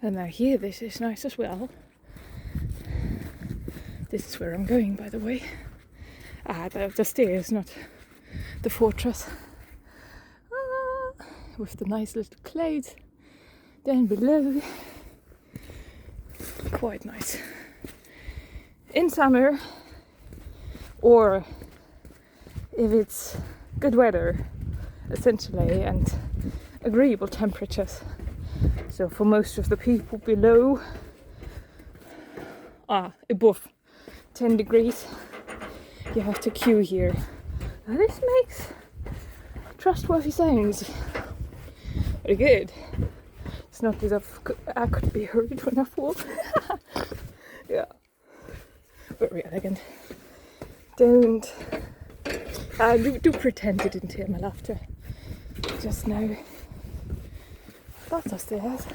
And now here, this is nice as well. This is where I'm going, by the way. The stairs, not the fortress. With the nice little clouds down below. Quite nice. In summer, or if it's good weather, essentially, and agreeable temperatures. So for most of the people below, above 10 degrees, you have to queue here. Now this makes trustworthy sounds. Very good. It's not as if I could be heard when I fall. Yeah. Very elegant. Don't do pretend you didn't hear my laughter just now. Lots of stairs.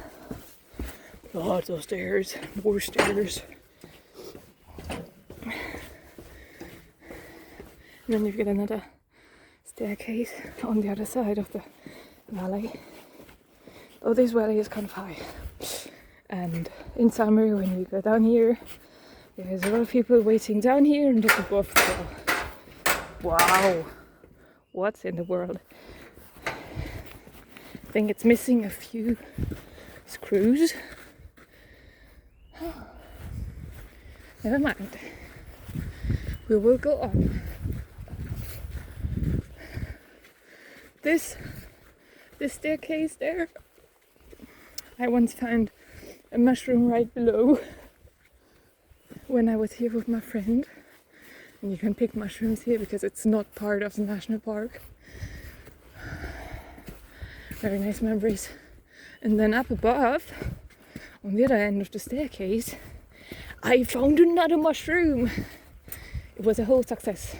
Lots of stairs. More stairs. And then you've got another staircase on the other side of the valley. Oh, this valley is kind of high. And in summer, when you go down here, there's a lot of people waiting down here and up above. So, wow, what's in the world? I think it's missing a few screws. Never mind. We will go on. This staircase there, I once found a mushroom right below when I was here with my friend. And you can pick mushrooms here because it's not part of the national park. Very nice memories. And then up above, on the other end of the staircase, I found another mushroom. It was a whole success.